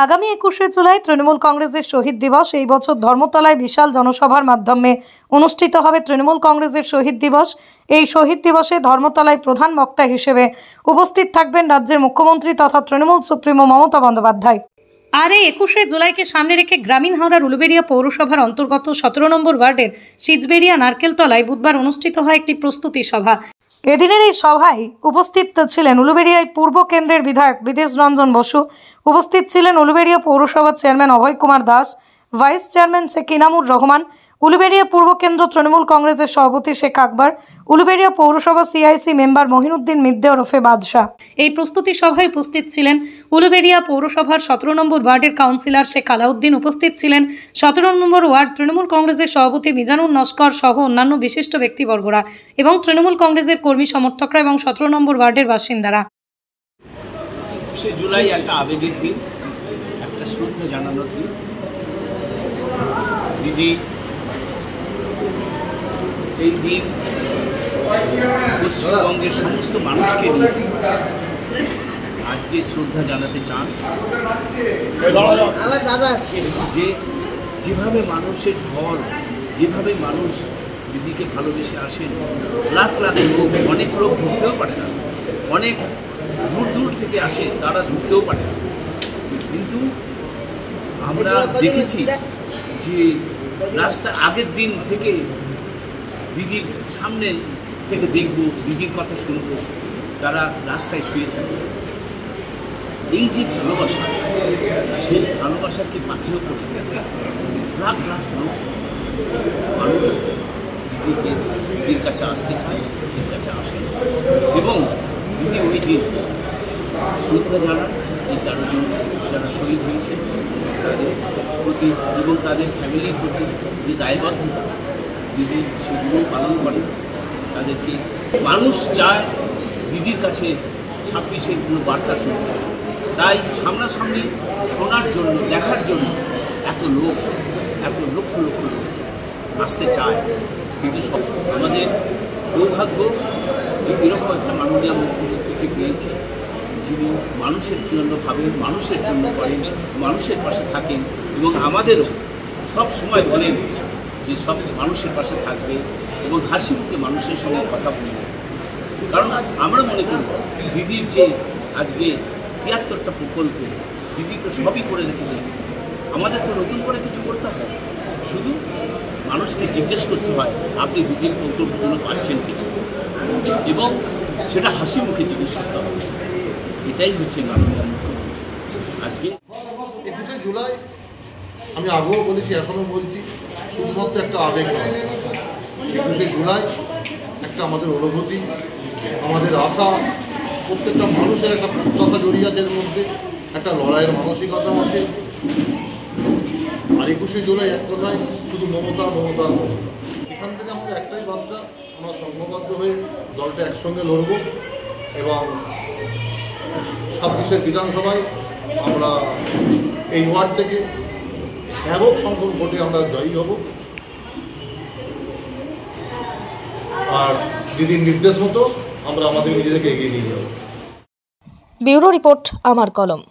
আগামী 21শে জুলাই তৃণমূল কংগ্রেসের শহীদ দিবস। এই বছর ধর্মতলায় বিশাল জনসভার মাধ্যমে অনুষ্ঠিত হবে তৃণমূল কংগ্রেসের শহীদ দিবস। এই শহীদ দিবসে ধর্মতলায় প্রধান বক্তা হিসেবে উপস্থিত থাকবেন রাজ্যের মুখ্যমন্ত্রী তথা তৃণমূল সুপ্রিমো মমতা বন্দ্যোপাধ্যায়। আর এই 21শে জুলাইকে সামনে রেখে গ্রামীণ হাওড়ার উলুবেড়িয়া পৌরসভার অন্তর্গত 17 নম্বর ওয়ার্ডের সিজবেড়িয়া নারকেলতলায় বুধবার অনুষ্ঠিত হয় একটি প্রস্তুতি সভা। এদিনের এই সভায় উপস্থিত ছিলেন উলুবেড়িয়ায় পূর্ব কেন্দ্রের বিধায়ক বিদেশ রঞ্জন বসু, উপস্থিত ছিলেন উলুবেড়িয়া পৌরসভার চেয়ারম্যান অভয় কুমার দাস, ভাইস চেয়ারম্যান শেখ ইনামুর রহমান, উলুবেড়িয়া পূর্ব কেন্দ্র তৃণমূল কংগ্রেসের সভাপতি শেখ আকবর, উলুবেড়িয়া পৌরসভা সিআইসি মেম্বার মহিনুদ্দিন মিদ্দে ওরফে বাদশাহ। এই প্রস্তুতি সভায় উপস্থিত ছিলেন উলুবেড়িয়া পৌরসভার 17 নম্বর ওয়ার্ডের কাউন্সিলর শেখ আলাউদ্দিন, উপস্থিত ছিলেন 17 নম্বর ওয়ার্ড তৃণমূল কংগ্রেসের সভাপতি মিজানুর নস্কর সহ অন্যান্য বিশিষ্ট ব্যক্তিবর্গরা এবং তৃণমূল কংগ্রেসের কর্মী সমর্থকরা এবং 17 নম্বর ওয়ার্ডের বাসিন্দারা। 21শে জুলাই একটা আবেগের দিন, একটা শ্রদ্ধা জানানোর দিন। দিদি এই দিন পশ্চিমবঙ্গের সমস্ত মানুষকে নিয়ে আজকে শ্রদ্ধা জানাতে চান। যে যেভাবে মানুষের ঢল, যেভাবে মানুষ দিদিকে ভালোবেসে আসেন, লাখ লাখ লোক, অনেক লোক ঢুকতেও পারে না, অনেক দূর দূর থেকে আসে, তারা ঢুকতেও পারে না। কিন্তু আমরা দেখেছি যে রাস্তা আগের দিন থেকে দিদির সামনে থেকে দেখব, দিদির কথা শুনব, তারা রাস্তায় শুয়ে থাকে। এই যে ভালোবাসা, সেই ভালোবাসাকে পাথেয় করে লাখ লাখ লোক মানুষ দিদির কাছে আসতে চায়, দিদির কাছে আসে এবং দিদি ওই দিন শ্রদ্ধা জানান এই 13 জন যারা শহীদ হয়েছে তাদের প্রতি এবং তাদের ফ্যামিলির প্রতি যে দায়বদ্ধতা, দিদি সেগুলো পালন করে। তাদেরকে মানুষ চায় দিদির কাছে 26-এর কোনো বার্তা শুনতে, তাই সামনাসামনি শোনার জন্য, দেখার জন্য এত লোক, এত লক্ষ লক্ষ লোক আসতে চায়। কিন্তু আমাদের সৌভাগ্য যে এরকম একটা মাননীয় মুখ্যমন্ত্রীকে পেয়েছি, যিনি মানুষের জন্য ভাবেন, মানুষের জন্য করেন, মানুষের পাশে থাকেন এবং আমাদেরও সব সময় বলেন যে সব মানুষের পাশে থাকবে এবং হাসি মুখে মানুষের সঙ্গে কথা বলবে। কারণ আমরা মনে করি দিদির যে আজকে 73টা প্রকল্প, দিদি তো সবই করে রেখেছেন, আমাদের তো নতুন করে কিছু করতে হয়, শুধু মানুষকে জিজ্ঞেস করতে হয় আপনি দিদির প্রকল্পগুলো পাচ্ছেন কি, এবং সেটা হাসি মুখে জিজ্ঞেস করতে হবে। এটাই হচ্ছে মাননীয় মুখ্যমন্ত্রী। আজকে 21শে জুলাই আমি আগেও বলেছি, এখনও বলছি, শুধুমাত্র একটা আবেগ নয়। 21শে জুলাই একটা আমাদের অনুভূতি, আমাদের আশা, প্রত্যেকটা মানুষের একটা প্রত্যাশা জড়িয়ে আছে এর মধ্যে, একটা লড়াইয়ের মানসিকতা আছে। আর 21শে জুলাই এক কথায় শুধু মমতা মমতা মমতা। এখান থেকে আমাদের একটাই বার্তা, আমরা সংঘবদ্ধ হয়ে দলটা একসঙ্গে লড়ব এবং 26-এর বিধানসভায় আমরা এই ওয়ার্ড থেকে ব্যাপক সংখ্যক ভোটে আমরা জয়ী হব আর দিদির নির্দেশ মতো আমরা আমাদের নিজেদেরকে এগিয়ে নিয়ে যাব। ব্যুরো রিপোর্ট, আমার কলম।